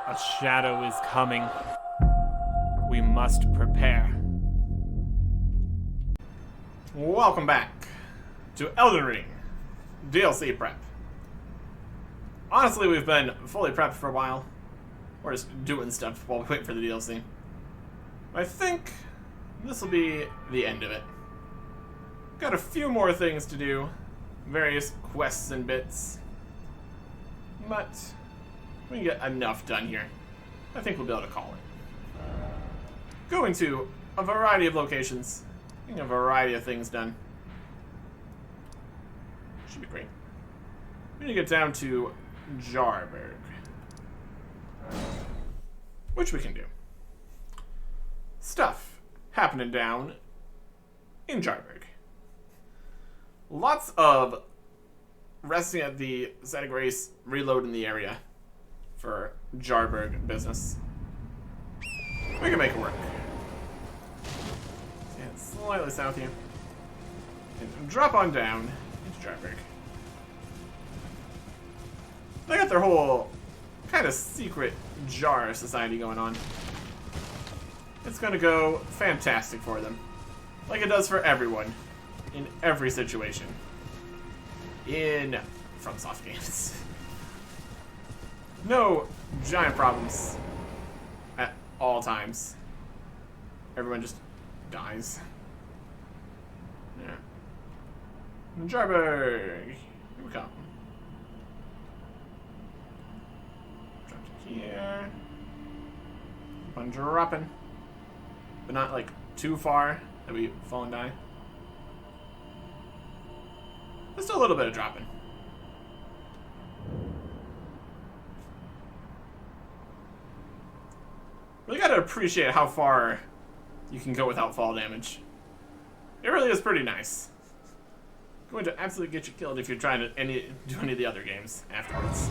A shadow is coming. We must prepare. Welcome back to Elden Ring DLC prep. Honestly, we've been fully prepped for a while. We're just doing stuff while we wait for the DLC. I think this will be the end of it. Got a few more things to do, various quests and bits, but we can get enough done here. I think we'll be able to call it. Going to a variety of locations, getting a variety of things done. Should be great. We need to get down to Jarberg, which we can do. Stuff happening down in Jarberg. Lots of resting at the site of grace, reloading the area for Jarberg business. We can make it work. And slightly south here. And drop on down into Jarberg. They got their whole kind of secret jar society going on. It's gonna go fantastic for them. Like it does for everyone. In every situation. In FromSoftware games. No giant problems at all times. Everyone just dies. Yeah. Jarberg. Here we come. Drop to here. Keep on dropping. But not like too far that we fall and die. Just a little bit of dropping. Really gotta appreciate how far you can go without fall damage. It really is pretty nice. Going to absolutely get you killed if you're trying to do any of the other games afterwards.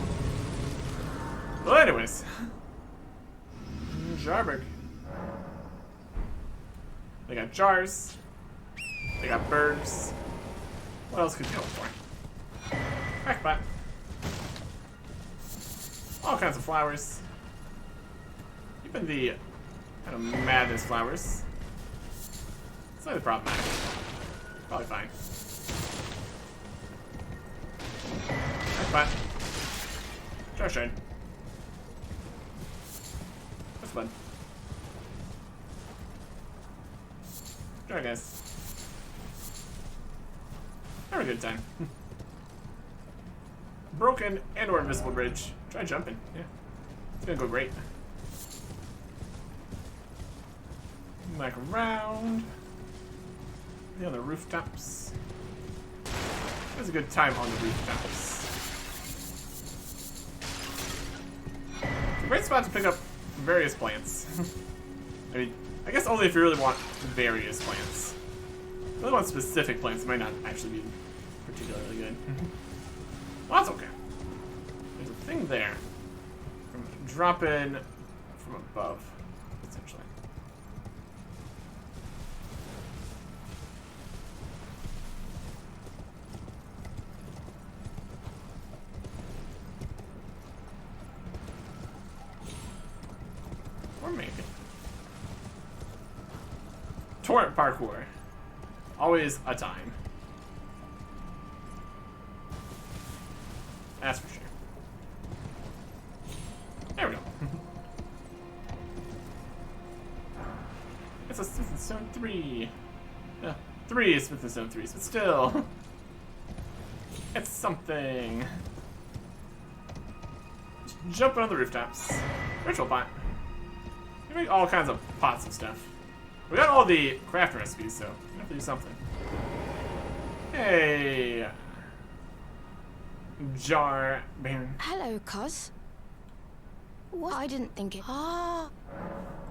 Well, anyways. Jarberg. They got jars. They got birds. What else could you go for? Crackpot. All kinds of flowers. Even the kind of madness flowers. Slightly problematic. Probably fine. Crackpot. Jar shard. That's fun. Jar guys. Have a good time. Broken and or invisible bridge. Try jumping. Yeah. It's gonna go great. Back around. On the rooftops. There's a good time on the rooftops. It's a great spot to pick up various plants. I mean, I guess only if you really want various plants. If you really want specific plants, it might not actually be particularly good. Well, that's okay. There's a thing there. From dropping from above, essentially. Or maybe. Torrent parkour. Always a time. That's for sure. There we go. It's a Smith and Stone 3. 3 Smith and Stone 3s, but still. It's something. Just jumping on the rooftops. Ritual pot. You make all kinds of pots of stuff. We got all the craft recipes, so we have to do something. Hey. Jar Baron. Hello, cuz. What? I didn't think it. Ah.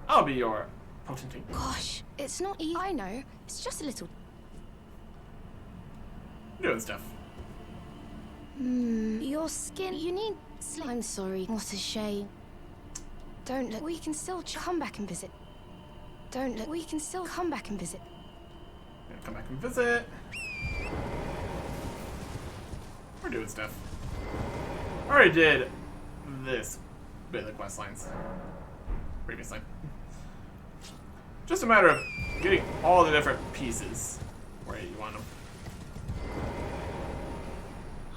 I'll be your potentate. Gosh, it's not easy. I know. It's just a little. Doing stuff. Your skin. You need. I'm sorry. What a shame. Don't look. We can still come back and visit. Don't look. We can still come back and visit. Gonna come back and visit. We're doing stuff. Already did this bit of the quest lines previously. Just a matter of getting all the different pieces where you want them.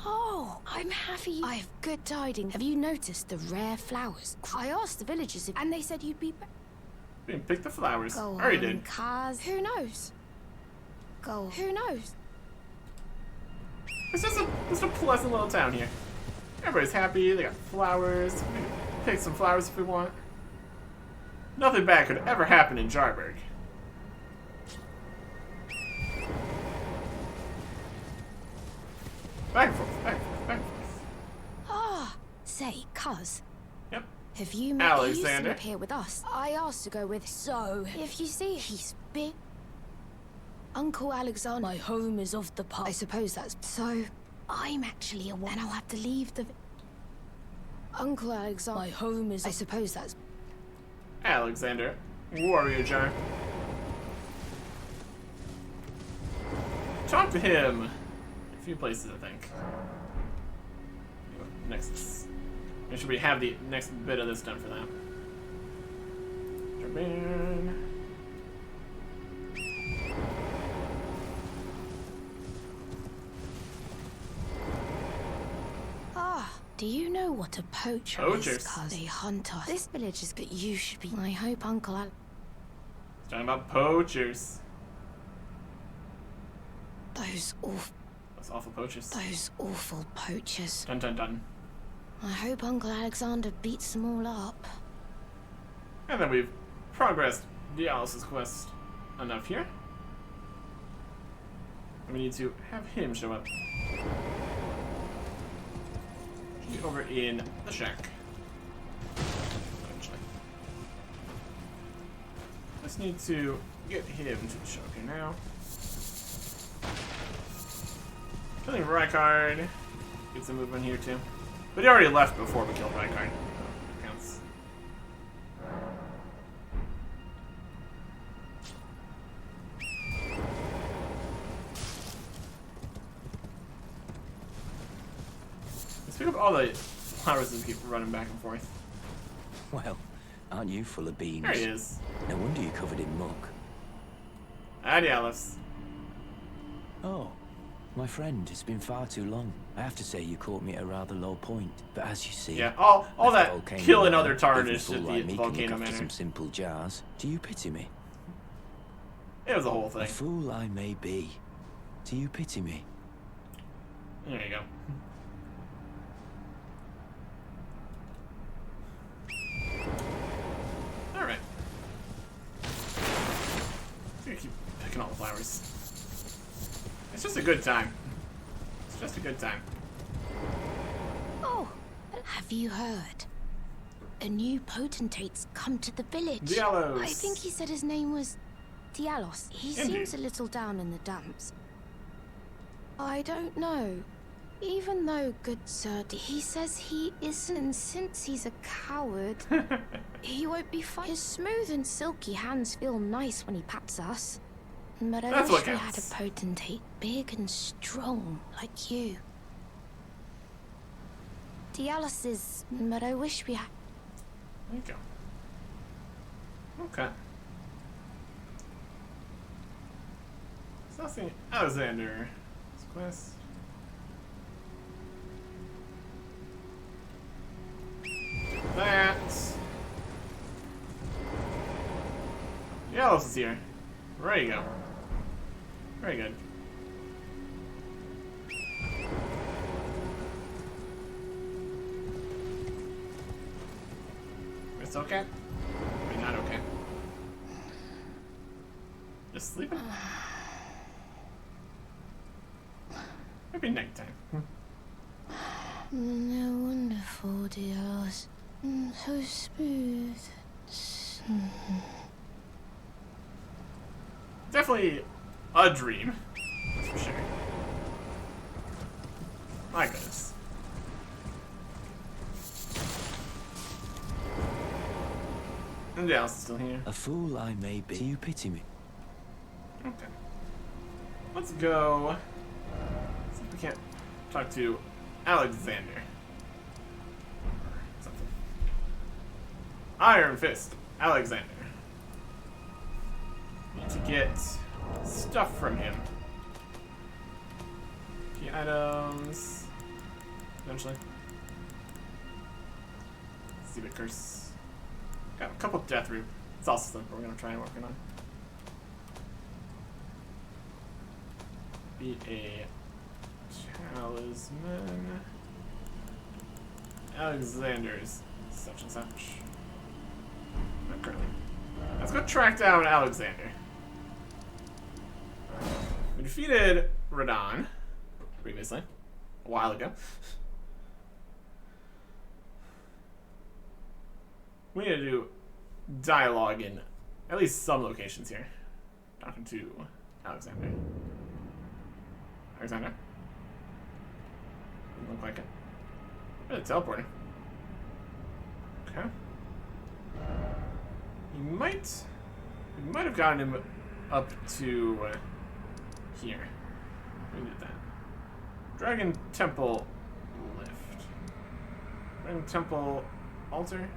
Oh, I'm happy. I have good tidings. Have you noticed the rare flowers? I asked the villagers and they said you'd be back. You can pick the flowers. Go I already on, did. Kaz. Who knows? Go on. Who knows? It's just a pleasant little town here. Everybody's happy. They got flowers. We can pick some flowers if we want. Nothing bad could ever happen in Jarberg. Back and forth, back and forth, back and forth. Ah, say, Kaz. Yep. Have you met? He used to Alexander. live here with us. I asked to go with. So, if you see, he's big. Uncle Alexander. My home is off the path. I suppose that's so. I'm actually away, and I'll have to leave the. Uncle Alexander. My home is. I suppose that's. Alexander. Warrior Jar. Talk to him. A few places, I think. Next. Make sure we have the next bit of this done for that. Japan. Ah, do you know what a poacher Poachers. is? Cause they hunt us. This village is good. You should be. I hope Uncle Al. Talking about poachers. Those awful. Those awful poachers. Those awful poachers. Dun dun dun. I hope Uncle Alexander beats them all up. And then we've progressed Dialis' quest enough here. And we need to have him show up. Be over in the shack. Eventually. Just need to get him to show up here now. Killing Rykard. Get some movement here too. But he already left before we killed Rykard. So counts. Let's pick up all the flowers that keep running back and forth. Well, aren't you full of beans? There he is. No wonder you're covered in muck. Hi, Alice. Oh, my friend, it's been far too long. I have to say you caught me at a rather low point. But as you see, Yeah, all as a that volcano killing man, other even a tarnished fool at the like me can look volcano after manor. some simple jars. Do you pity me? It was a whole A thing. fool I may be. Do you pity me? There you go. Alright. I'm gonna keep picking all the flowers. It's just a good time. It's just a good time. Oh, have you heard? A new potentate's come to the village. Dialos. I think he said his name was Dialos. He Indeed. seems a little down in the dumps. I don't know. Even though good sir, he says he isn't, and since he's a coward, he won't be fine. His smooth and silky hands feel nice when he pats us. But I That's wish what we had a counts. potentate big and strong like you. Dialos is, but I wish we had. There you go. Okay. So let's see. Alexander. Quest. That. Yalos is here. There you go. Very good. It's okay? Or not okay? Just sleeping? Maybe nighttime. No wonderful, Dialos. So smooth. Definitely a dream. That's for sure. My goodness. And Dallas is still here. A fool I may be. Do you pity me? Okay. Let's go. See if we can't talk to Alexander. Or something. Iron Fist, Alexander. Need to get stuff from him. Key items. Eventually. Stupid curse. Got a couple death root. It's also something we're gonna try and working on. Beat a talisman. Alexander's such and such. Not currently. Let's go track down Alexander. We defeated Radon previously, a while ago. We need to do dialogue in at least some locations here. Talking to Alexander. Alexander? Doesn't look like it. Really teleporting. Okay. We might have gotten him up to here. We did that. Dragon Temple lift. Dragon Temple altar.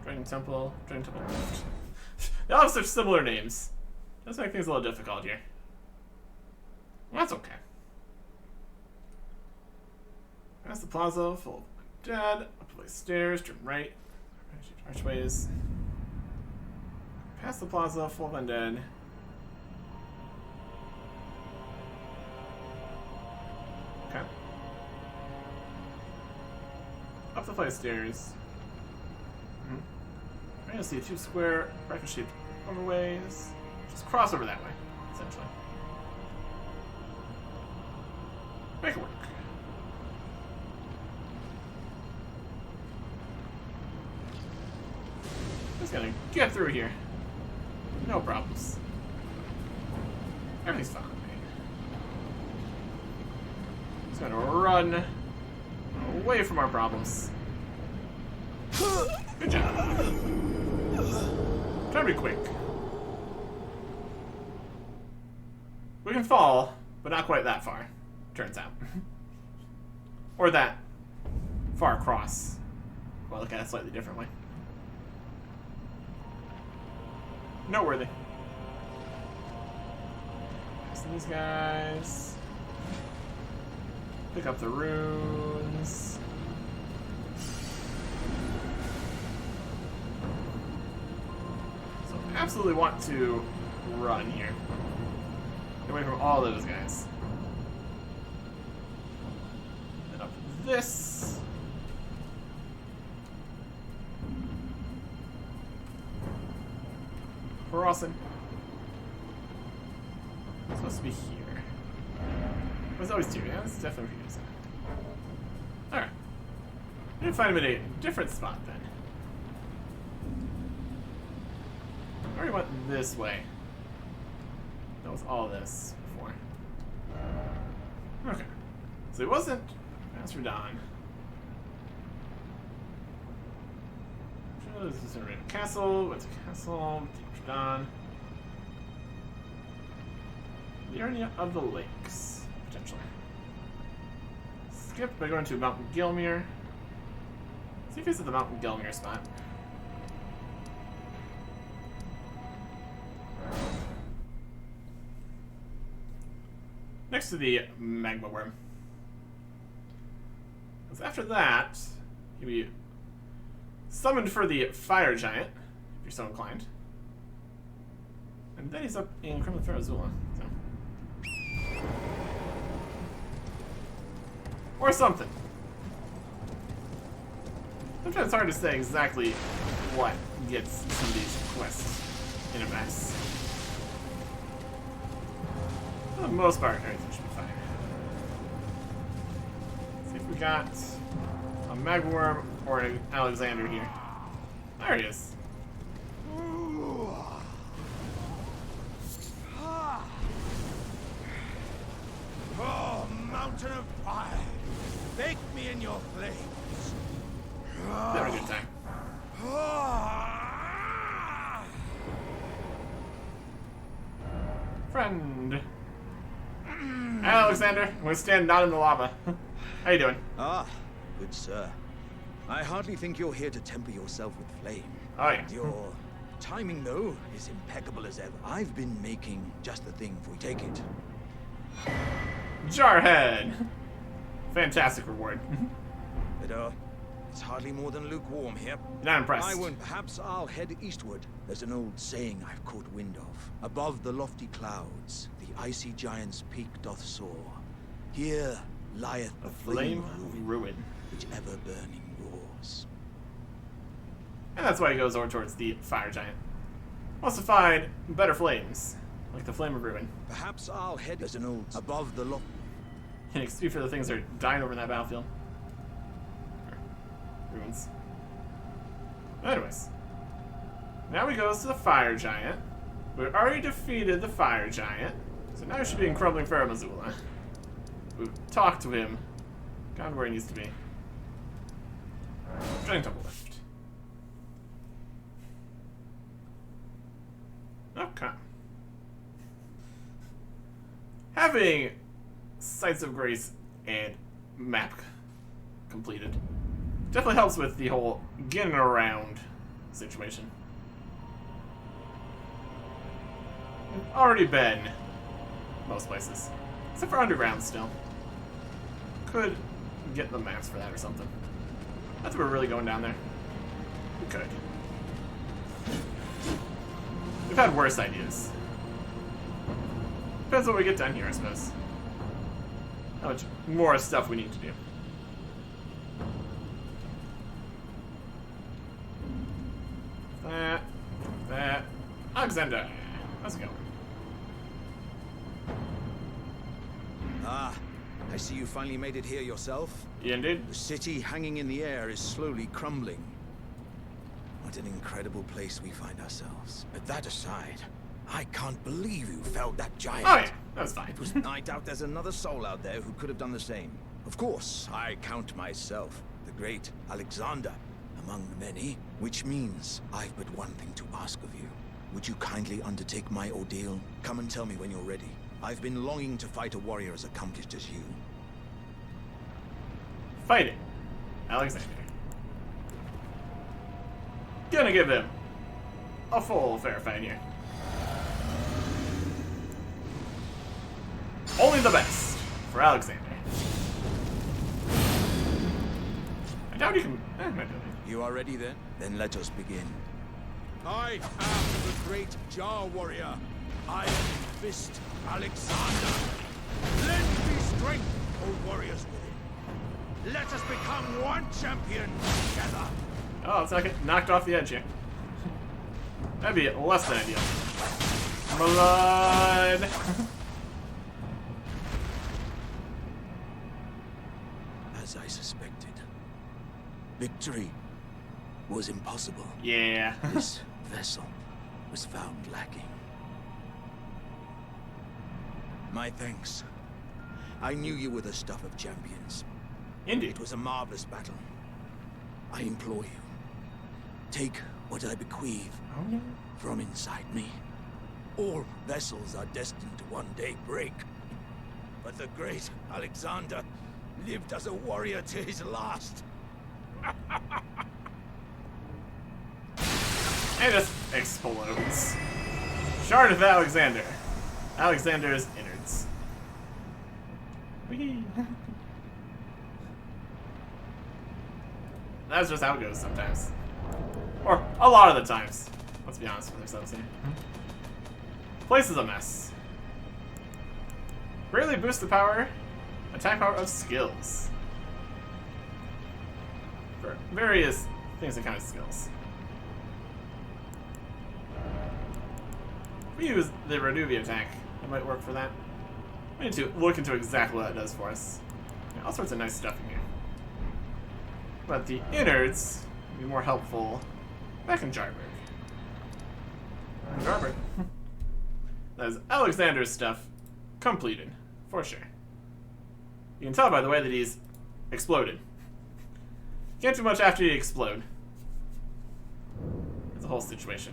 Dragon Temple lift. They all have such similar names. Does make things a little difficult here. Well, that's okay. Past the plaza, full of dead. Up the stairs, turn right. Archways. Past the plaza, full of undead. Okay. Up the flight of stairs. We're gonna see 2 square bracket-shaped overways. Just cross over that way, essentially. Make it work. Just gonna get through here. No problems. Everything's fine. Just gonna run away from our problems. Good job. Try to be quick. We can fall, but not quite that far, turns out. Or that far across. Well, look at it slightly differently. Noteworthy. So these guys. Pick up the runes. So absolutely want to run here. Get away from all those guys. And up this. Crossing. It's supposed to be here. It was always here. Yeah, it's definitely here. Alright. I need to find him in a different spot then. I already went this way. That was all this before. Okay. So it wasn't Master Don. This is a castle. What's a castle? Don. The area of the lakes, potentially. Skip by going to Mountain Gilmere. See if he's at the Mountain Gilmere spot. Next to the magma worm. Because after that, he'll be summoned for the fire giant, if you're so inclined. And then he's up in Kremlin Farazula. So. Or something. Sometimes it's hard to say exactly what gets some of these quests in a mess. For the most part, everything should be fine. Let's see if we got a magworm or an Alexander here. There he is. Oh, mountain of fire! Bake me in your flames. Never a good time. Friend. Alexander, I'm gonna stand not in the lava. How you doing? Ah, good sir. I hardly think you're here to temper yourself with flame. Oh yeah. Your timing, though, is impeccable as ever. I've been making just the thing if we take it. Jarhead. Fantastic reward. But, it's hardly more than lukewarm here. Not impressed. I won't. Perhaps I'll head eastward. There's an old saying I've caught wind of. Above the lofty clouds, the icy giant's peak doth soar. Here lieth A the flame of of ruin. which ever burning roars. And that's why he goes over towards the fire giant. Wants to find better flames, like the flame of ruin. Perhaps I'll head. There's an old above the lofty. Can XP for the things that are dying over in that battlefield. Ruins. Anyways. Now he goes to the fire giant. We already defeated the fire giant. So now he should be in Crumbling Pharaoh Missoula. We've talked to him. Got where he needs to be. Trying double lift. Okay. Having Sites of Grace and map completed definitely helps with the whole getting around situation. We've already been most places, except for underground still. Could get the maps for that or something. That's if we're really going down there. We could. We've had worse ideas. Depends what we get done here, I suppose. How much more stuff we need to do. That. Alexander, how's it going? Ah, I see you finally made it here yourself. Yeah, indeed. The city hanging in the air is slowly crumbling. What an incredible place we find ourselves. But that aside, I can't believe you felled that giant. Oh yeah, that was fine. I doubt there's another soul out there who could have done the same. Of course, I count myself, the great Alexander, among the many, which means I've but one thing to ask of you. Would you kindly undertake my ordeal? Come and tell me when you're ready. I've been longing to fight a warrior as accomplished as you. Fighting. Alexander. Gonna give him a full fair fight here. Only the best for Alexander. I doubt he can. Might be able to. You are ready then? Then let us begin. I am the great Jar Warrior. Iron Fist Alexander. Lend me strength, O warriors within. Let us become one champion together. Oh, let's not get knocked off the edge here. That'd be less than ideal. Blood. As I suspected, victory was impossible. Yeah. This vessel was found lacking. My thanks. I knew you were the stuff of champions. Indeed. It was a marvelous battle. I implore you, take what I bequeath from inside me. All vessels are destined to one day break. But the great Alexander lived as a warrior to his last. And just explodes. Shard of Alexander. Alexander's innards. Whee. That's just how it goes sometimes. Or a lot of the times. Let's be honest with ourselves here. Place is a mess. Greatly boost the power, attack power of skills. For various things and kind of skills. If we use the Renuvi attack, that might work for that. We need to look into exactly what that does for us. Yeah, all sorts of nice stuff in here. But the innards would be more helpful back in Jarberg. Jarberg. That is Alexander's stuff completed, for sure. You can tell by the way that he's exploded. Can't do much after you explode. It's a whole situation.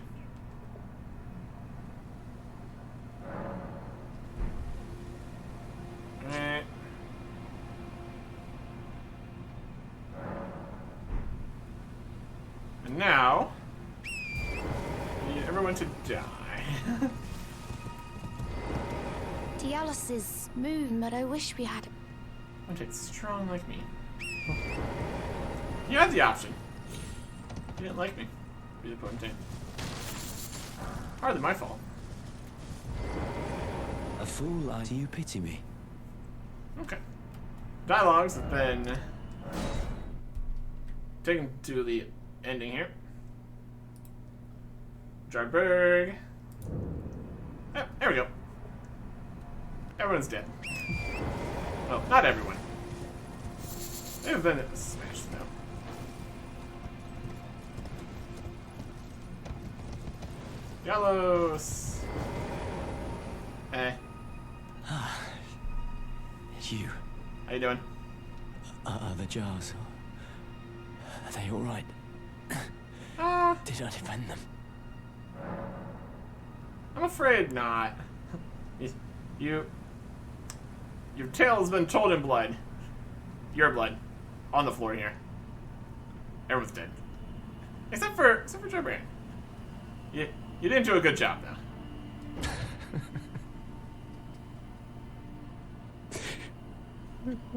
need everyone to die. Dialos is moon, but I wish we had. One takes strong like me. You had the option. You didn't like me. Be the potentate. Hardly my fault. A fool, do you pity me? Okay. Dialogues have been taken to the ending here. Jarberg. Oh, there we go. Everyone's dead. Well, not everyone. They've been smashed now. Yalos. Hey. It's you. How you doing? Are the jars? Are they all right? Did I defend them? I'm afraid not. Your tale has been told in blood. Your blood. On the floor here. Everyone's dead. Except for Jarberg. You didn't do a good job, though.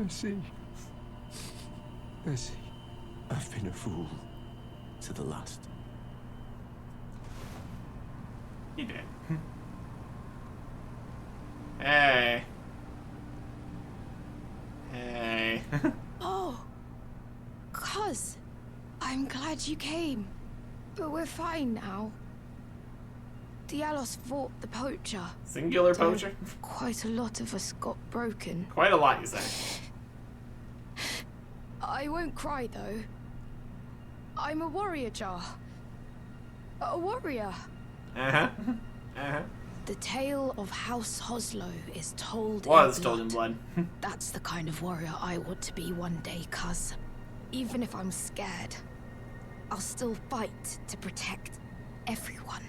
I see. I've been a fool to the last. You did. Hey. Hey. Oh, cuz. I'm glad you came. But we're fine now. Dialos fought the poacher. Singular poacher? Quite a lot of us got broken. Quite a lot, you say. I won't cry, though. I'm a warrior jar. A warrior. Uh-huh. Uh-huh. The tale of House Hoslow is told Was in told in blood. That's the kind of warrior I want to be one day, cuz. Even if I'm scared, I'll still fight to protect everyone.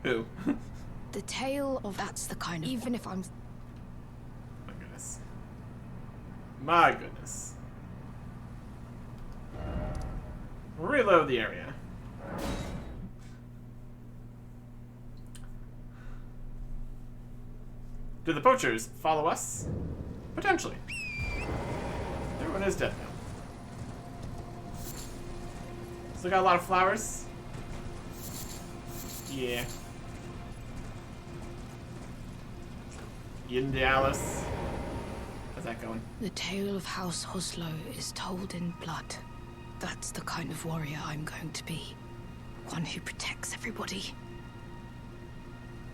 Who? The tale of that's the kind of... Even if I'm... My goodness. My goodness. Reload the area. Do the poachers follow us? Potentially. Everyone is dead now. Still got a lot of flowers. Yeah. Indialis. How's that going? The tale of House Hoslow is told in blood. That's the kind of warrior I'm going to be. One who protects everybody.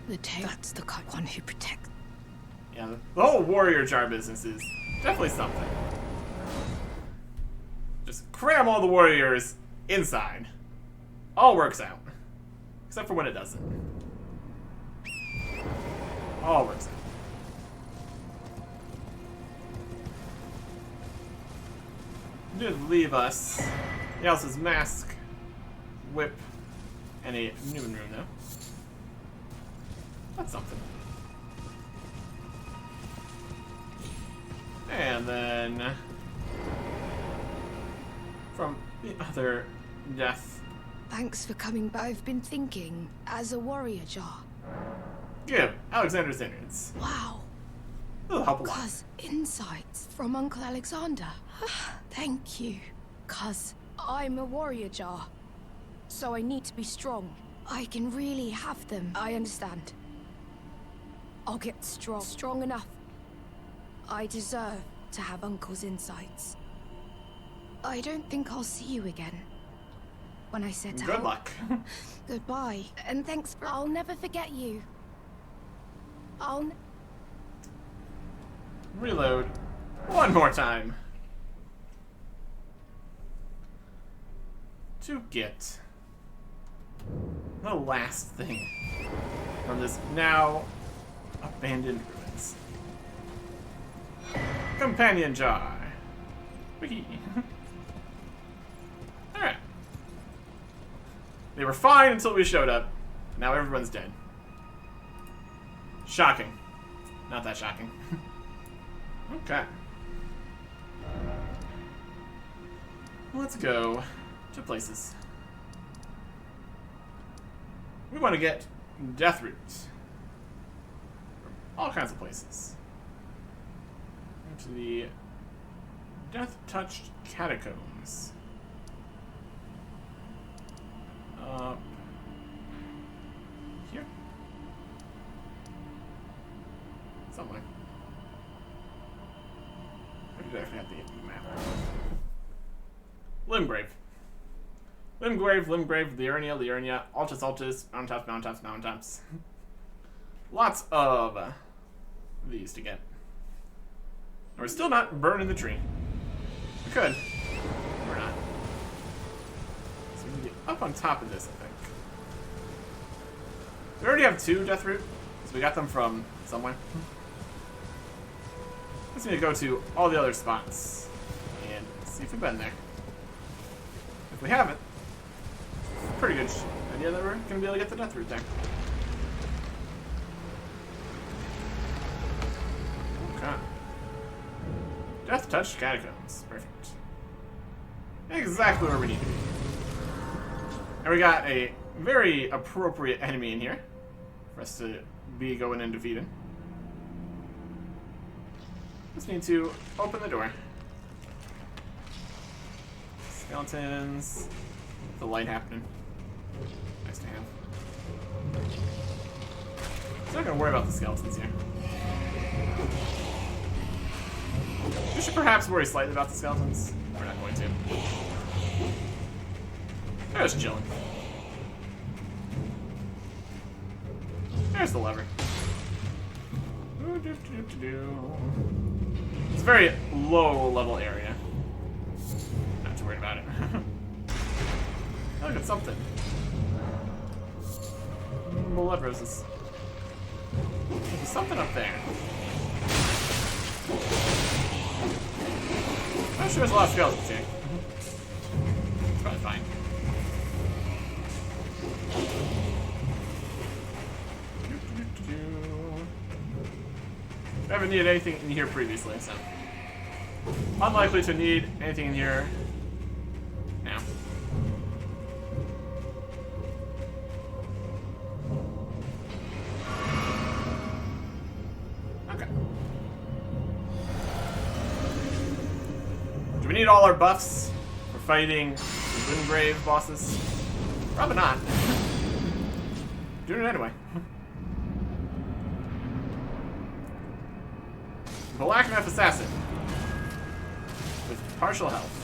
The tale... That's the kind... One who protects... Yeah, the whole warrior jar business is definitely something. Just cram all the warriors inside. All works out. Except for when it doesn't. All works out. Did leave us Yelsa's mask, whip, and a Newman room though. That's something. And then from the other death. Thanks for coming back. I've been thinking, as a warrior jar. Give Alexander standards. Wow. It'll help a lot. Cuz, insights from Uncle Alexander. Thank you. Cuz, I'm a warrior jar. So I need to be strong. I can really have them. I understand. I'll get strong. Strong enough. I deserve to have Uncle's insights. I don't think I'll see you again. When I set out. Good luck. Goodbye. And thanks for... I'll never forget you. Reload one more time. To get the last thing from this now abandoned ruins. Companion jar. Wiki. Alright. They were fine until we showed up. Now everyone's dead. Shocking. Not that shocking. Okay. Let's go to places. we want to get death roots from all kinds of places. Into the death-touched catacombs. Up here? Somewhere. I did actually have the map. Limgrave. Limgrave, Liurnia, Altus, mountaintops. Lots of these to get. And we're still not burning the tree. We could. We're not. So we can get up on top of this, I think. We already have 2 death root, so we got them from somewhere. Let's need to go to all the other spots and see if we've been there. If we haven't, pretty good idea that we're going to be able to get the death root there. Okay. Death-touched catacombs. Perfect. Exactly where we need to be. And we got a very appropriate enemy in here for us to be going and defeating. Just need to open the door. Skeletons. The light happening. Nice to have. I'm not gonna worry about the skeletons here. We should perhaps worry slightly about the skeletons. We're not going to. They're just chilling. There's the lever. It's a very low level area. Not too worried about it. Look at something. Blood roses. There's something up there. I'm sure there's a lot of skeletons here. It's probably fine. I haven't needed anything in here previously, so unlikely to need anything in here now. Okay. Do we need all our buffs for fighting Limgrave bosses? Probably not. Doing it anyway. Black Knife Assassin with partial health.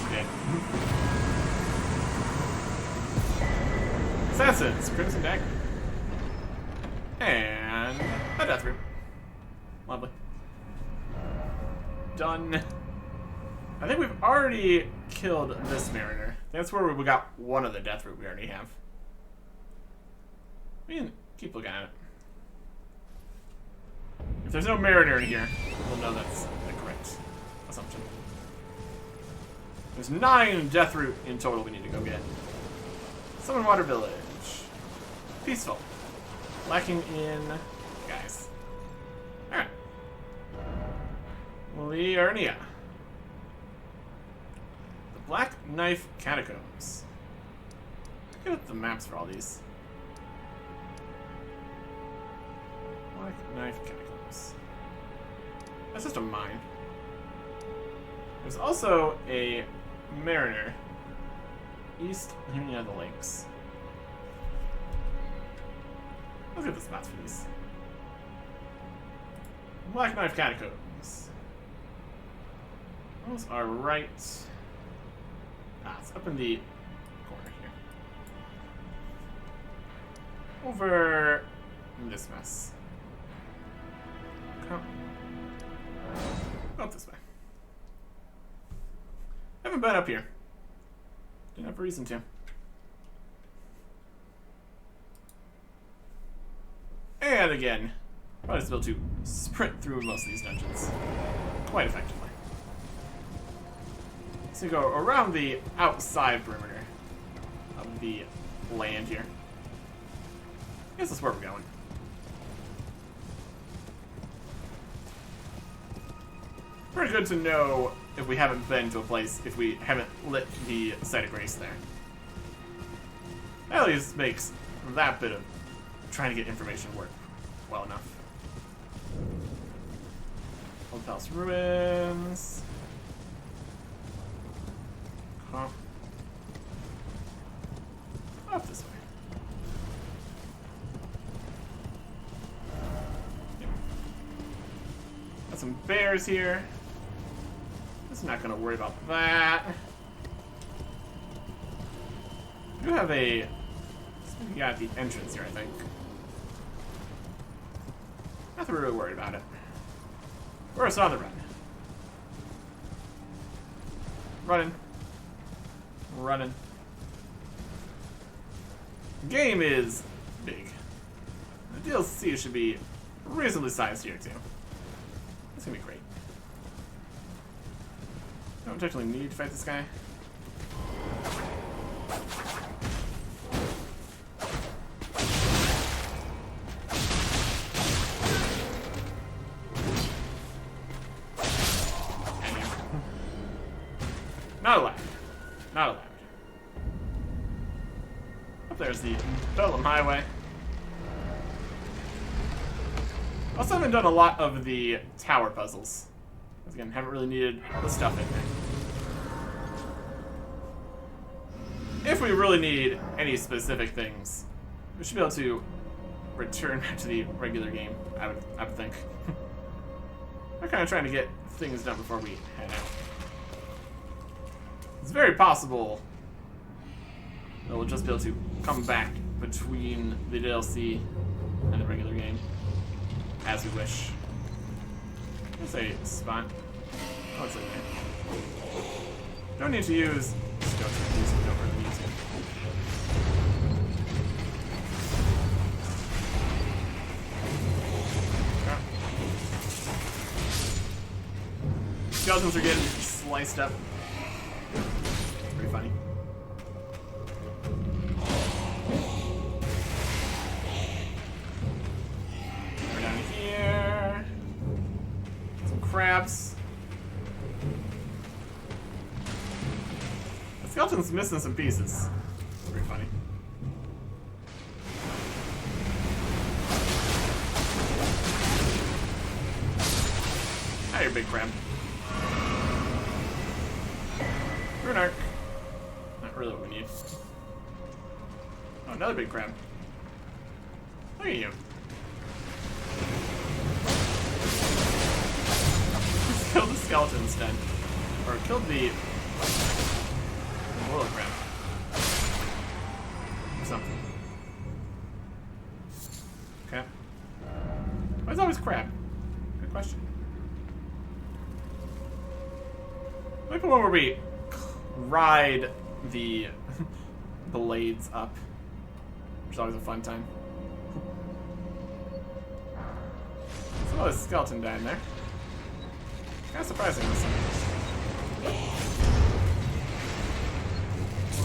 Okay. Assassins, Crimson Dagger. And a death root. Lovely. Done. I think we've already killed this Mariner. That's where we got one of the death root we already have. We can keep looking at it. If there's no Mariner in here, we'll know that's the correct assumption. There's 9 death root in total we need to go get. Summon Water Village. Peaceful. Lacking in guys. Alright. Liurnia. The Black Knife Catacombs. Look at the maps for all these. Black Knife Catacombs. That's just a mine. There's also a Mariner east near the lakes. Let's get the spots for these. Black Knife Catacombs. Those are right. It's up in the corner here. Over in this mess. Come. Up this way. Haven't been up here. Didn't have a reason to. And again, probably just able to sprint through most of these dungeons quite effectively. So we go around the outside perimeter of the land here. I guess that's where we're going. Pretty good to know if we haven't been to a place, if we haven't lit the site of grace there. That at least makes that bit of trying to get information work well enough. Old Palace Ruins. Huh. Up this way. Yep. Got some bears here. Just not gonna worry about that. You have a... You got the entrance here, I think. Not really worried about it. Where's on the run? Running. Running. The game is big. The DLC should be reasonably sized here, too. It's gonna be great. I don't particularly need to fight this guy. Not allowed. Not allowed. Up there's the Bedlam Highway. Also haven't done a lot of the tower puzzles. Because again, haven't really needed the stuff in there. If we really need any specific things, we should be able to return back to the regular game, I would think. We're kind of trying to get things done before we head out. It's very possible that we'll just be able to come back between the DLC and the regular game as we wish. Let's say spot. Oh, it's like there. Don't need to use skeleton keys, we don't really need to. Okay. Skeletons are getting sliced up. Pretty funny. We're down here. Some crabs. The skeleton's missing some pieces. Pretty funny. Hi, you big crab. Runark. Not really what we need. Oh, another big crab. Look at you. Killed the skeleton instead. Or killed the little crab. Or something. Okay. Why is it always crab? Good question. Maybe one where we ride the blades up, which is always a fun time. So a skeleton died there. Kind of surprising this one.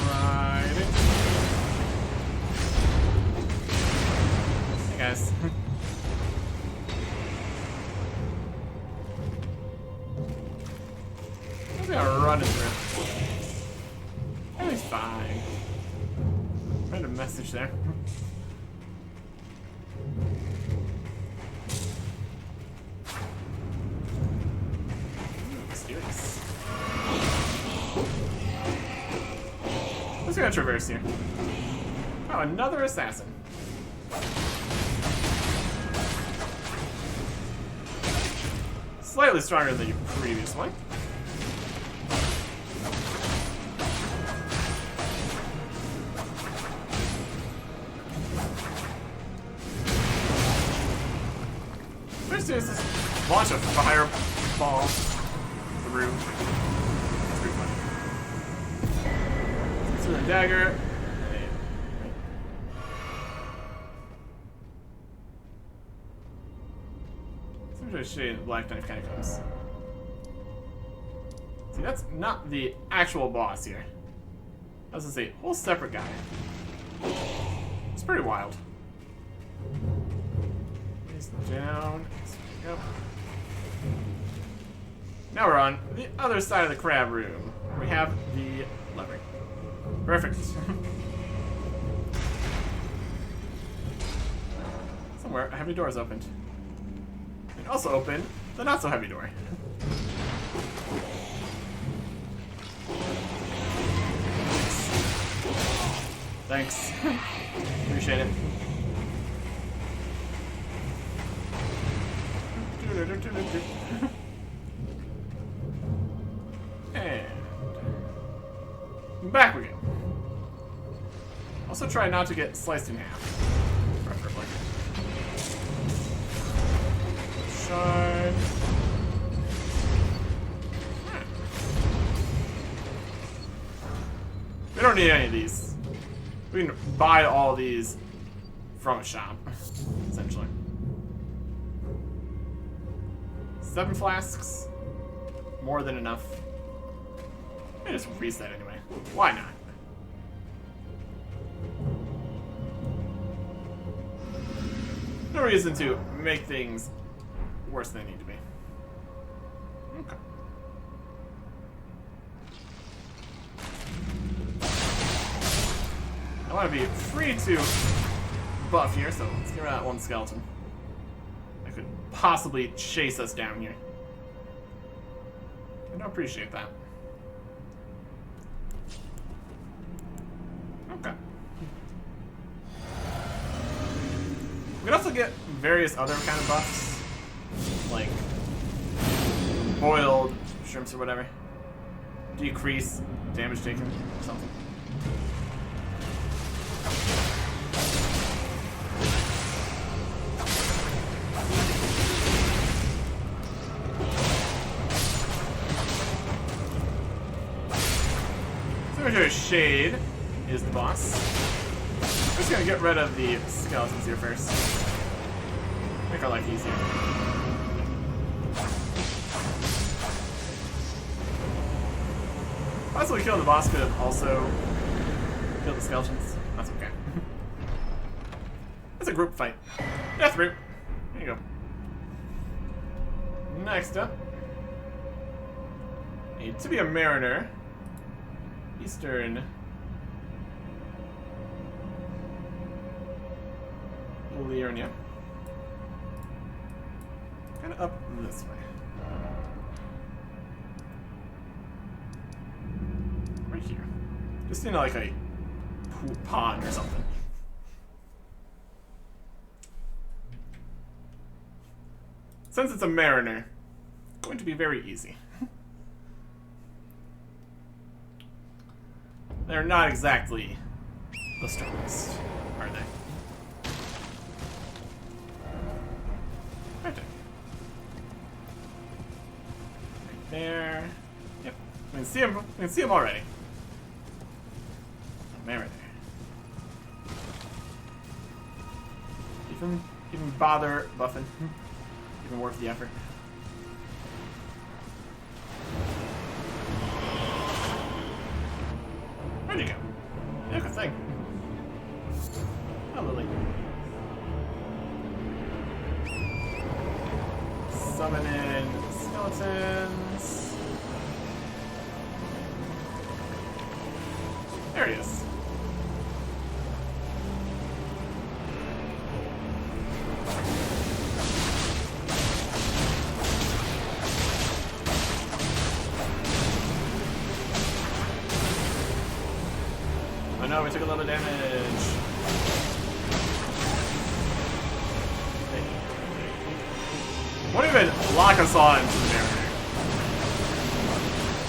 Ride it. Hey guys. I'm gonna run it through. Everything's fine. Read a message there. Ooh, mysterious. Let's go traverse here. Oh, another assassin. Slightly stronger than the previous one. This is launch a fireball through. That's pretty funny. Through the dagger. Sometimes shade the black knife kind of comes. See, that's not the actual boss here. That's just a whole separate guy. It's pretty wild. He's down. Yep. Now we're on the other side of the crab room. We have the lever. Perfect. Somewhere, a heavy door is opened. And also open the not so heavy door. Thanks. Appreciate it. And back we go. Also try not to get sliced in half. Preferably. Shard. We don't need any of these. We can buy all these from a shop, essentially. 7 flasks. More than enough. I just reset anyway. Why not? No reason to make things worse than they need to be. Okay. I want to be free to buff here, so let's get rid of that one skeleton. That could possibly chase us down here. I don't appreciate that. Okay. We can also get various other kind of buffs, like boiled shrimps or whatever. Decrease damage taken or something. Cemetery Shade is the boss. I'm just gonna get rid of the skeletons here first. Make our life easier. Possibly killing the boss could have also killed the skeletons. That's okay. It's a group fight. Death root. There you go. Next up. Need to be a mariner. Eastern Liurnia. Kind of up this way. Right here. Just in like a pond or something. Since it's a mariner, it's going to be very easy. They're not exactly the strongest, are they? Right there. Right there. Yep. We can see them. We can see them already. There, right there. Even bother buffing. Even worth the effort. Where'd you go? Yeah, good thing. Oh, Lily. Summon in skeletons. There he is. Oh no, we took a little damage. Won't even lock us on to the mariner.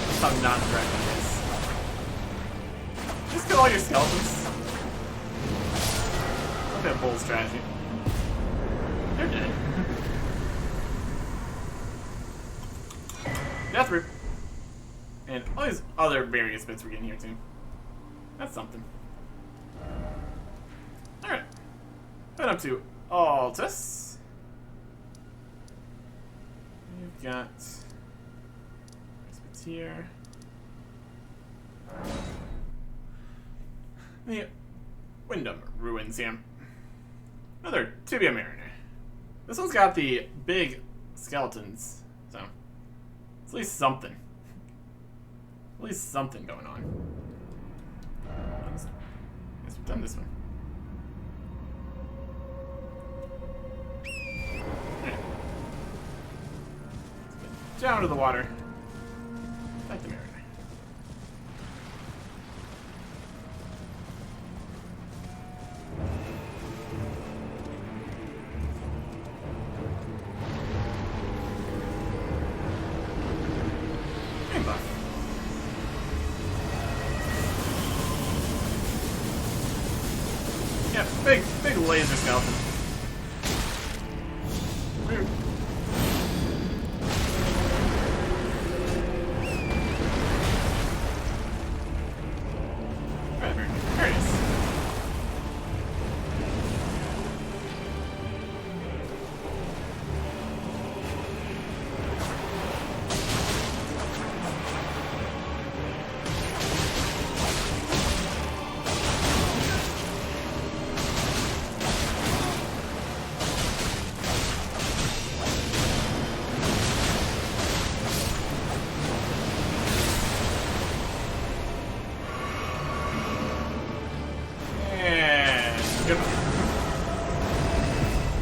That's how not direct it is. Just kill all your skeletons. Look at bull strategy. They're dead. Death root. And all these other various bits we're getting here too. That's something. Alright. Head up to Altus. We've got bits here. The Wyndham Ruins here. Another Tibia Mariner. This one's got the big skeletons, so it's At least something. At least something going on. I guess we've done this one. Yeah. Down to the water. Fight the mariner. Hey, buff. Yeah, big laser skeleton. Weird. Right, there it is. And goodbye.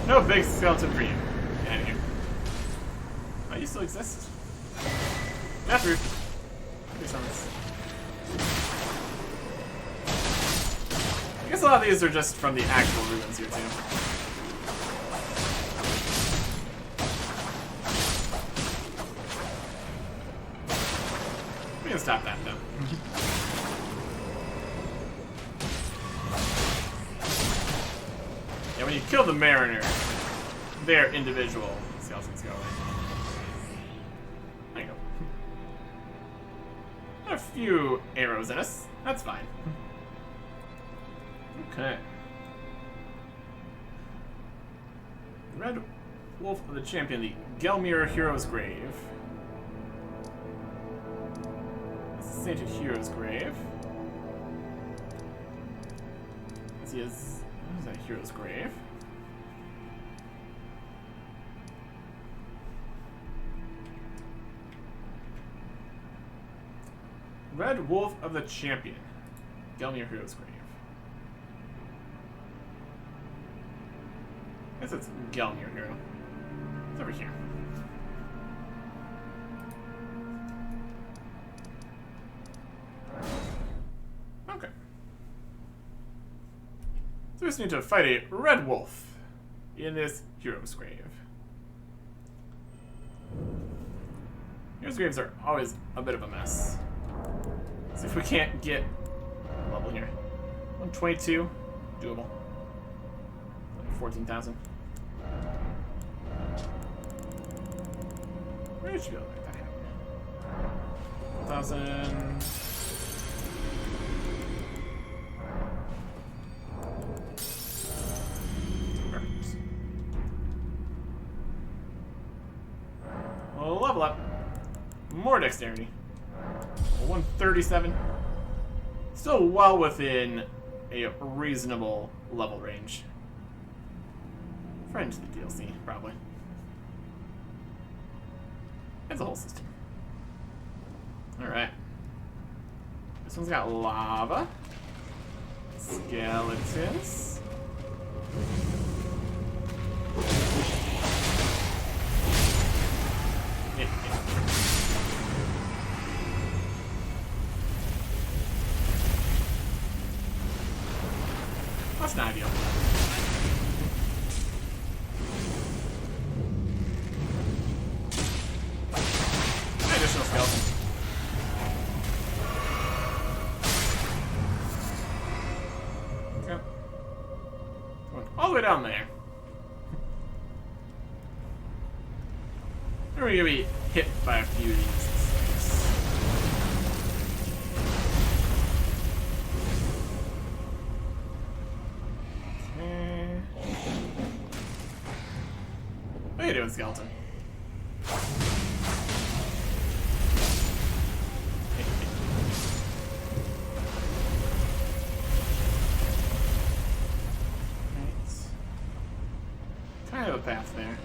No big skeleton for you. Get out of here. Oh, you still exist? That's rude. Big summons. I guess a lot of these are just from the actual ruins here too. We can stop that though. Yeah, when you kill the mariner, their individual skeletons go away. There you go. Got a few arrows in us. That's fine. Okay. Red Wolf of the Champion, the Gelmir Hero's Grave. This is Sainted Hero's Grave. As he is. What is that hero's grave? Red Wolf of the Champion. Gelmir Hero's Grave. I guess it's Gelmir Hero. It's over here. Okay. So we just need to fight a red wolf in this hero's grave. Hero's graves are always a bit of a mess. See if we can't get a level here. 122, doable. 14,000. Where should we go like that happen? 1,000. Well, level up. More dexterity. 137. Still well within a reasonable level range. Friend to the DLC, probably. It's a whole system. Alright. This one's got lava. Skeletons. That's not ideal. Additional skeleton. Okay. Going all the way down there. We're gonna be hit by a few of these things. What are you doing, skeleton? Kind of a path there.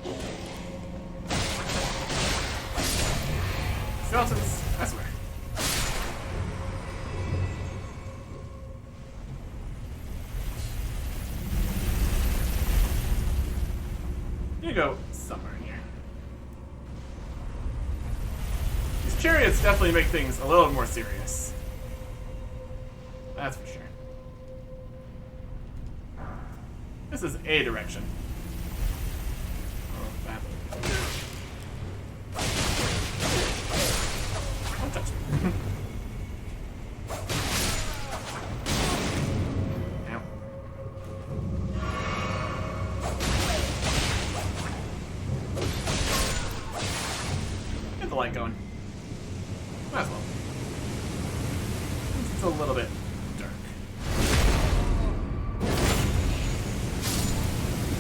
go somewhere in here. These chariots definitely make things a little more serious. That's for sure. This is a direction. Oh, that. Don't touch me. Ow. Get the light going. Might as well. It's a little bit dark.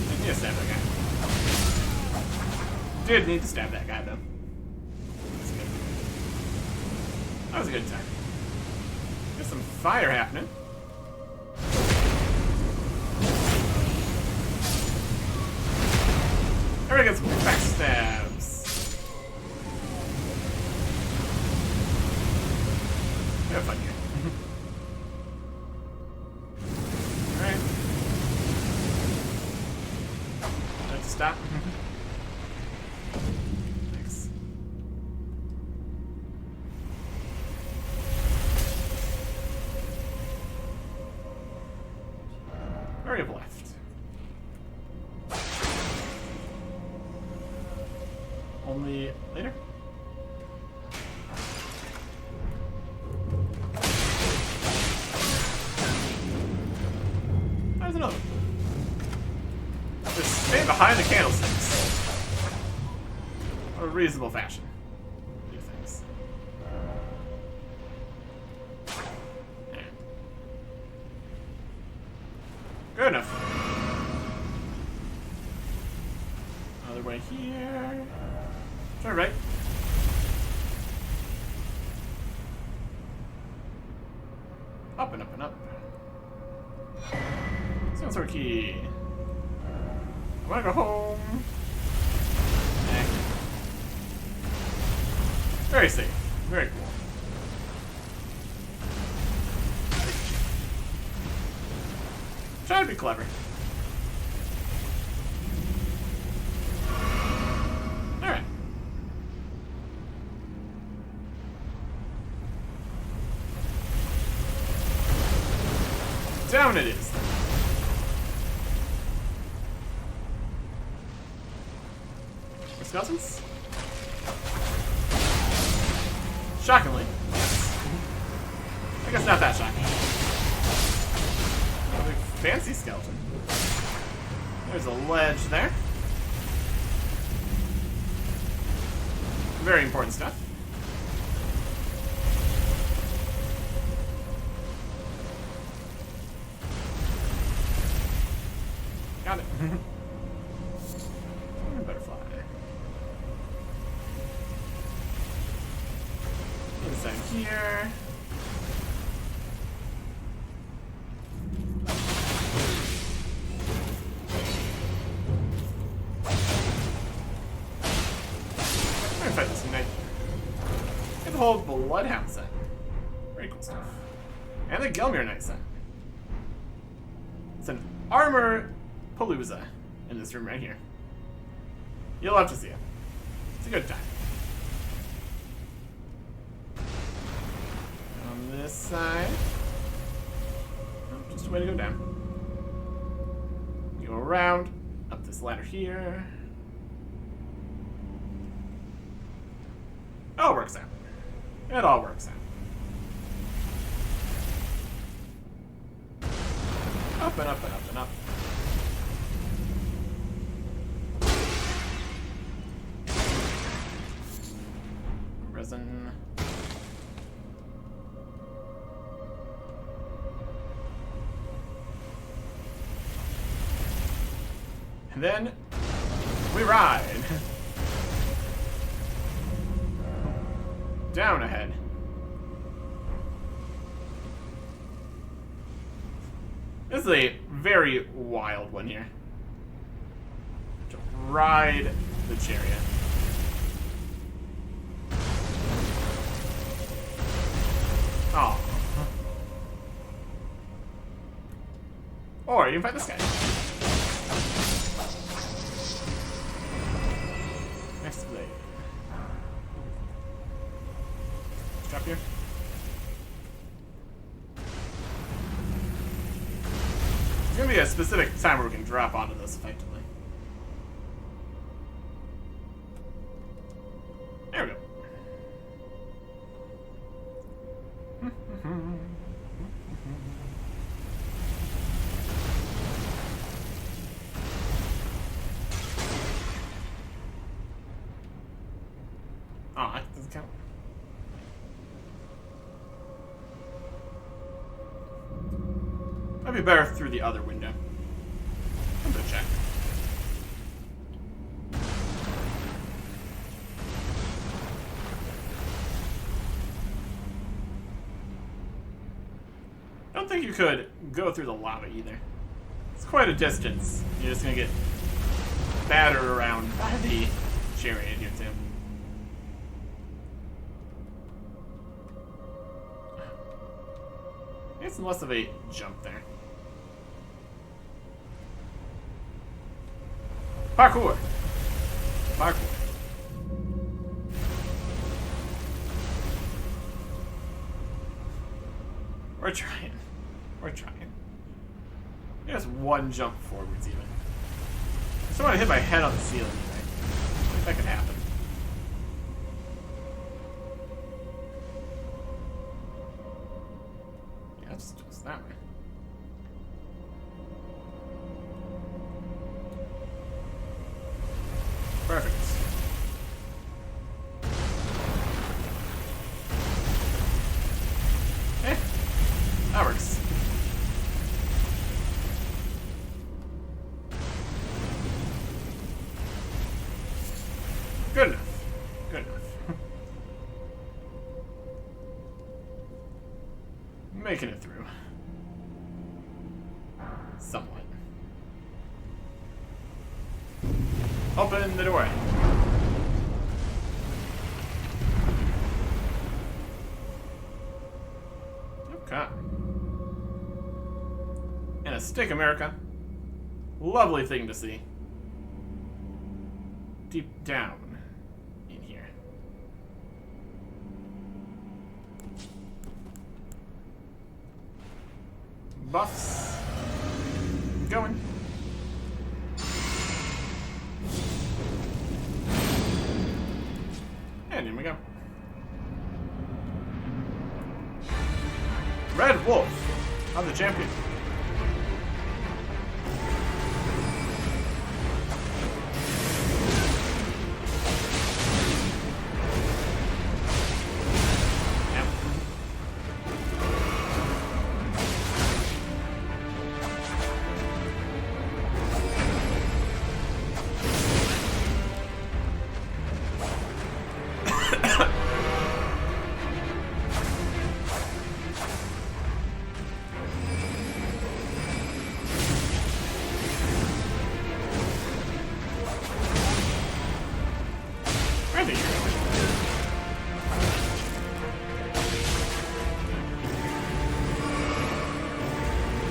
Didn't need to stab that guy. Did need to stab that guy, though. That's good. That was a good time. There's some fire happening. Everybody gets some backstabs. Have fun here. Alright. Let's stop. Thanks. Where have left? Only later? There's another one. Just stay behind the candlesticks. In a reasonable fashion. Do things. Yeah. Good enough. Other way here. Try right. Up and up and up. Sensor key. I wanna go home. Eh. Very safe. Very cool. Try to be clever. Alright. Down it is. Skeletons? Shockingly. I guess not that shocking. A big fancy skeleton. There's a ledge there. Very important stuff. Got it. Butterfly. Inside here. I'm gonna fight this knight. Get the whole Bloodhound set. Very cool stuff. And the Gelmir Knight set. It's an armor palooza in this room right here. You'll have to see it. It's a good time. On this side. Oh, just a way to go down. Go around, up this ladder here. It all works out. It all works out. Up and up and up and up. Resin. And then we ride. Down ahead. This is a very wild one here. To ride the chariot. Oh. Or you can fight this guy. be a specific time where we can drop onto this effectively. There we go. Oh, that doesn't count. Might be better through the other window. I'm gonna check. I don't think you could go through the lava either. It's quite a distance. You're just gonna get battered around by the chariot here too. It's less of a jump there. Parkour! Parkour. We're trying. We're trying. There's one jump forwards even. I just want to hit my head on the ceiling today. If that could happen. Yeah, it's just that way. Perfect. Eh, that works. Good enough. Good enough. Making it through. Somewhat. Open the door. Okay. And a stick, America. Lovely thing to see. Deep down in here. Buffs. Going. And in we go. Red Wolf. I'm the champion.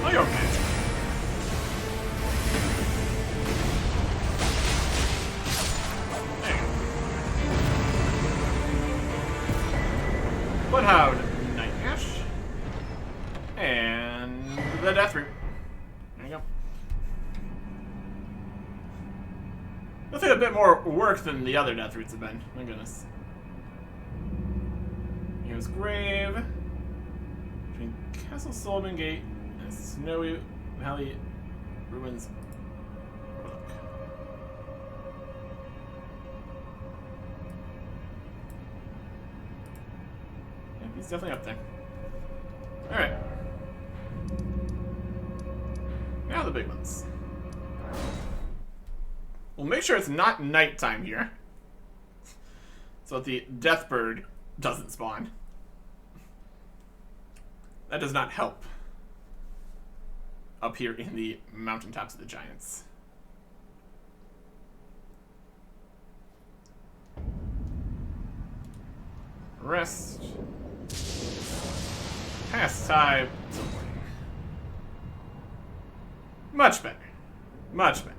Oh, you're okay. Bloodhound, Night Ash, and the Death Root. There you go. Nothing a bit more work than the other Death Roots have been. My goodness. Here's Grave. Between Castle Solomon Gate and Snowy Valley Ruins. Overlook. Yeah, he's definitely up there. Alright. Now the big ones. We'll make sure it's not nighttime here. So that the Death Bird doesn't spawn. That does not help up here in the mountaintops of the giants. Rest. Pass time. Much better. Much better.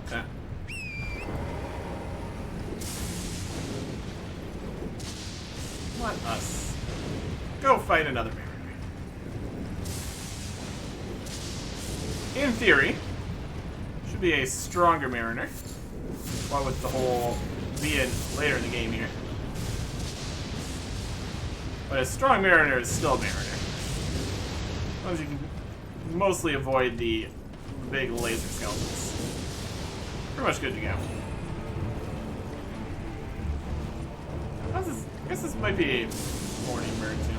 Okay. Let us go fight another bear. in theory, should be a stronger Mariner. What with the whole being later in the game here. But a strong Mariner is still a Mariner. As long as you can mostly avoid the big laser skeletons. Pretty much good to go. I guess this might be a morning bird too.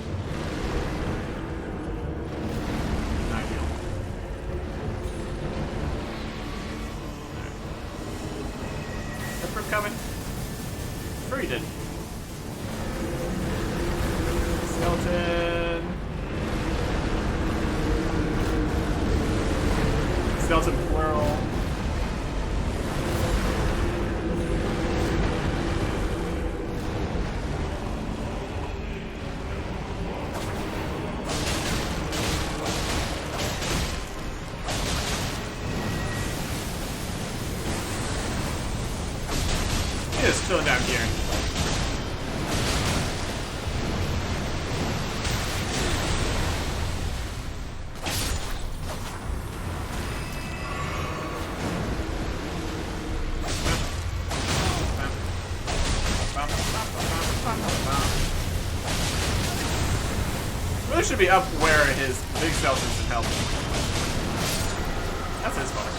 Not ideal. Right. Pepper coming. Sure he did. Skeleton. Skeleton plural. Just chilling down here. Really should be up where his big skeletons can help. That's his fault.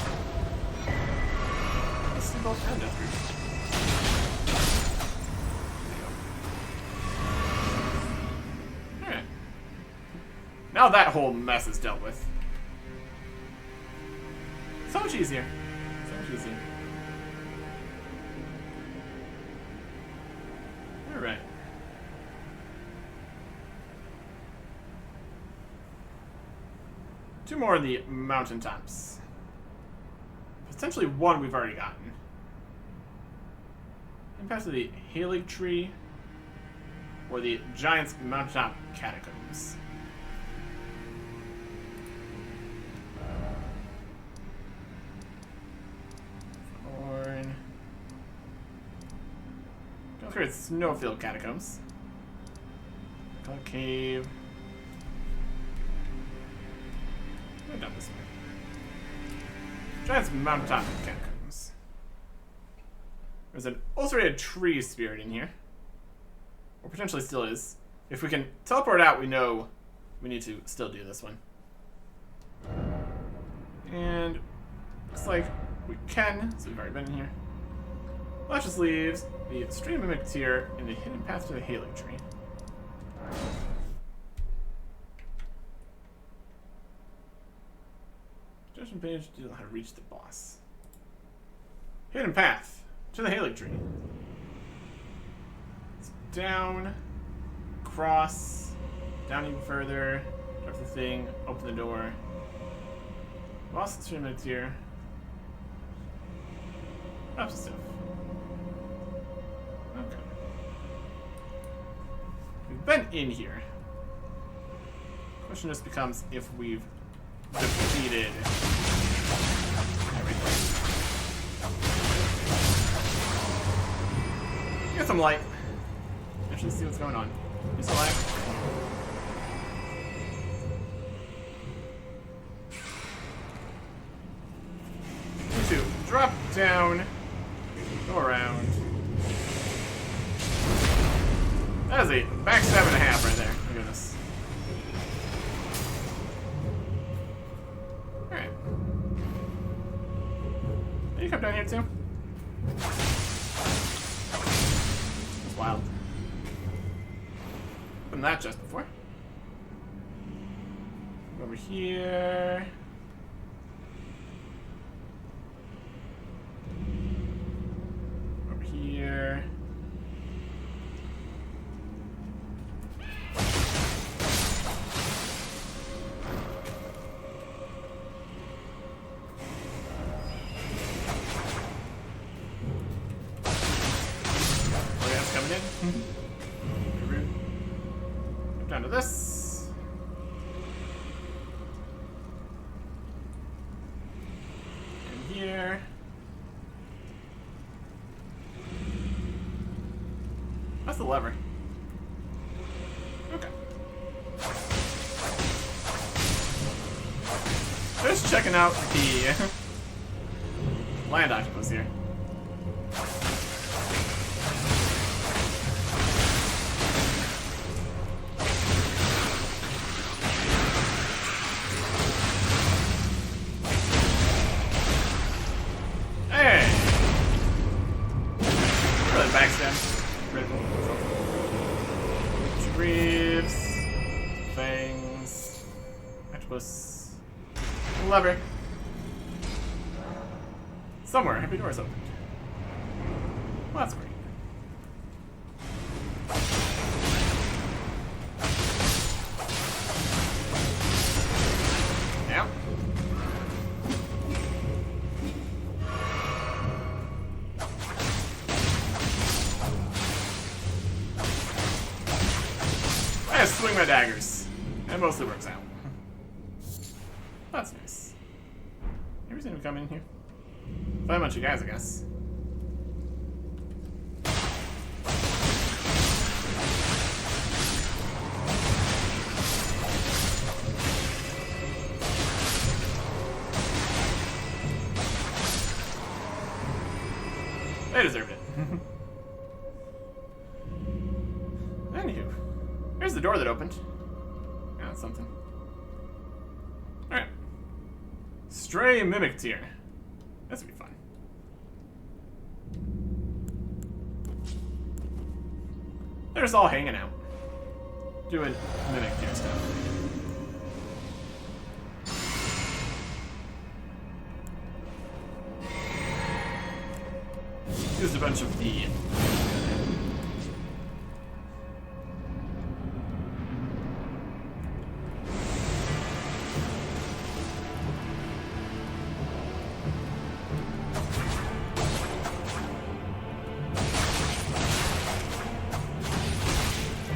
Let's see both end after. Now that whole mess is dealt with. So much easier. So much easier. Alright. Two more in the mountaintops. Potentially one we've already gotten. Impact of the Halig Tree or the Giant's Mountaintop Catacombs. It's Snowfield Catacombs. Cave. Go down this way. Giant's Mountaintop Catacombs. There's an ulcerated tree spirit in here. Or potentially still is. If we can teleport out, we know we need to still do this one. And looks like we can, so we've already been in here. Well, that just leaves the Stream Mimic Tier and the hidden path to the Halig Tree. Judgment page to know how to reach the boss. Hidden path to the Halig Tree. It's down, cross, down even further, drop the thing, open the door. Boss and Stream Mimic Tier. Up to stuff. Okay. We've been in here. Question just becomes if we've defeated everything. Get some light. Actually see what's going on. Use the light. Need to drop down, go around. That is a backstab and a half right there. Look at this. Alright. Can you come down here too? That's wild. Done that just before. Over here. Over here. Down to this. And here. That's the lever. Okay. Just checking out the land octopus here. Hey! Really backstab. Critical. Reeves. Fangs. Octopus. Lever. Somewhere, happy door's opened. Well, that's great. Yeah. I just swing my daggers. It mostly works out. That's nice. You ever seen him come in here? Find a bunch of guys, I guess. They deserved it. Anywho, here's the door that opened. Yeah, that's something. Alright. Stray Mimic Tier. This would be fun. They're just all hanging out. Doing Mimic Tier stuff. Used a bunch of the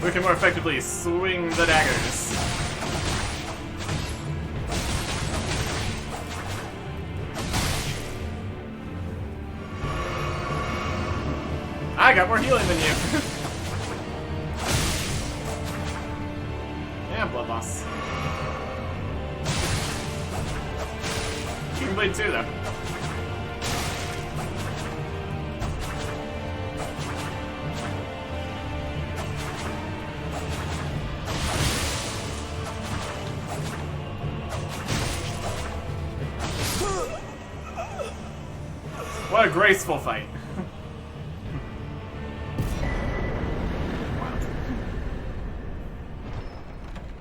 we can more effectively swing the daggers. I got more healing than you. Yeah, blood loss. You can bleed too, though. What a graceful fight.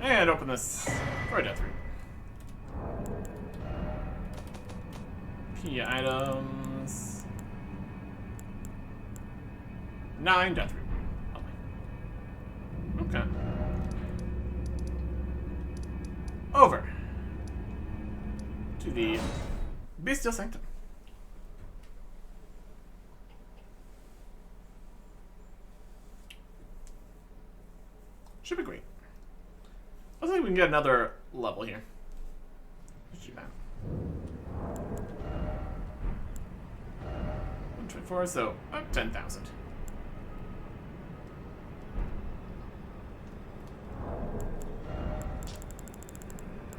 And open this for a death room. Key items. 9 death room. Okay. Over to the Bestial Sanctum. Should be great. I think we can get another level here. Let's do that. 124, so about 10,000.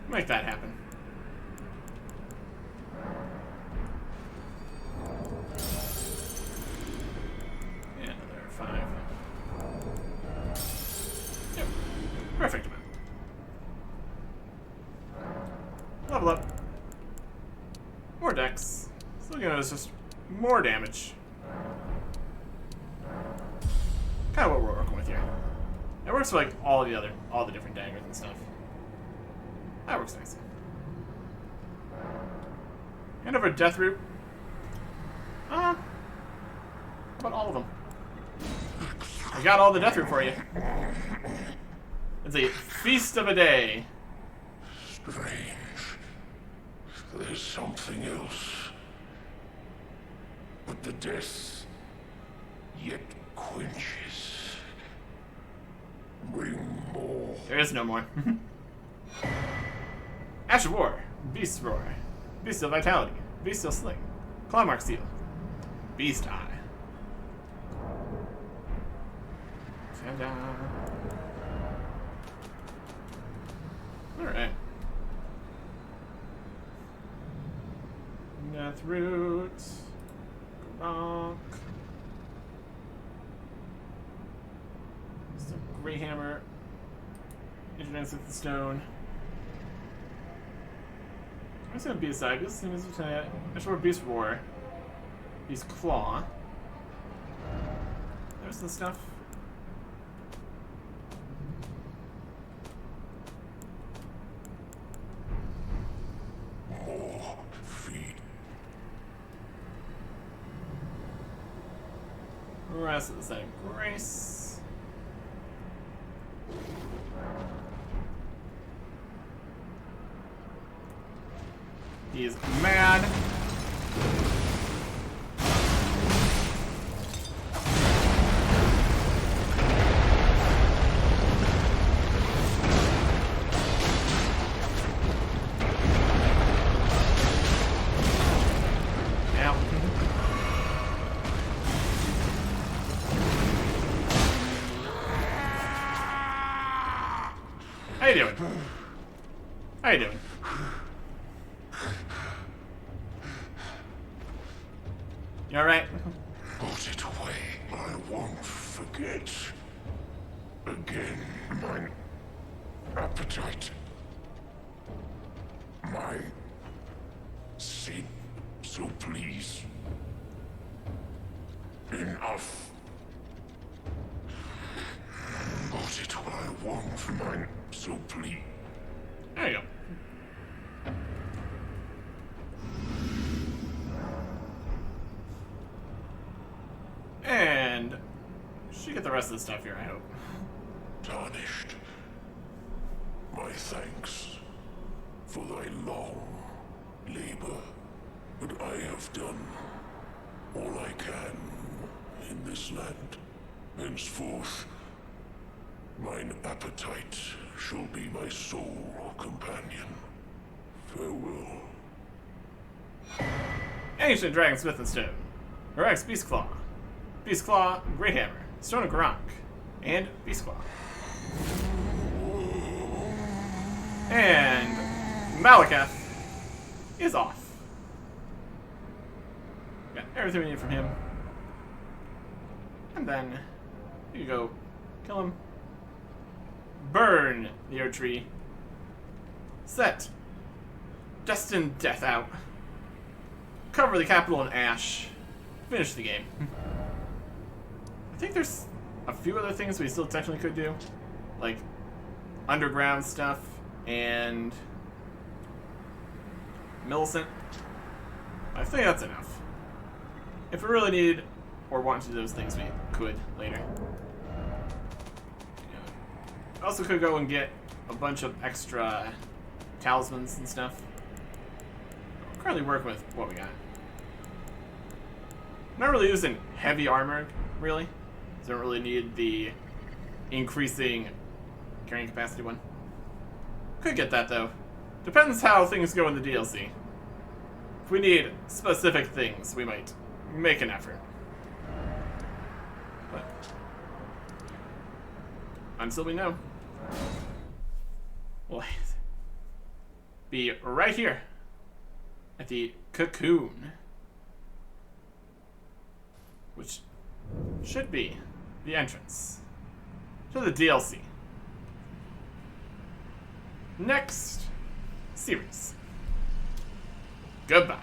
Make that happen. Yeah, another 5. Yep. Perfect amount. Level up. More dex. Still gonna notice just more damage. Kind of what we're working with here. It works for like all the different daggers and stuff. That works nicely. Hand over death root. How about all of them? I got all the death root for you. It's a feast of a day. Strange. There's something else. But the death yet quenches. Bring more. There is no more. Ash of War, Beast Roar, Bestial Vitality, Bestial Sling, Clawmark Seal, Beast Eye. Ta-da. Alright. root. Gronk. Some Grey Hammer. Introduce with the stone. I'm just gonna be aside. This thing is a short Beast Roar. Beast Claw. There's the stuff. More feed. Rest of the same grace. He is mad. Ow. How you doing? How you doing? You alright? Put it away. I won't forget. Again, my appetite. My seat, so please. Enough. Put it away. I won't, mine, so please. There you go. And should get the rest of the stuff here, I hope. Tarnished. My thanks for thy long labor, but I have done all I can in this land. Henceforth, mine appetite shall be my sole companion. Farewell. Ancient Dragon Smith and Stone. Rex Beast Claw. Beast Claw, Great Hammer, Stone of Gronk, and Beast Claw. And Malekith is off. Got everything we need from him. And then you go kill him. Burn the Earth Tree. Set Destined Death out. Cover the capital in ash. Finish the game. I think there's a few other things we still technically could do. Like underground stuff and Millicent. I think that's enough. If we really needed or wanted to do those things, we could later. Also could go and get a bunch of extra talismans and stuff. I'm currently working with what we got. Not really using heavy armor, really. So don't really need the increasing carrying capacity one. Could get that though. Depends how things go in the DLC. If we need specific things, we might make an effort. But until we know, we'll be right here at the cocoon, which should be the entrance to the DLC. Next series. Goodbye.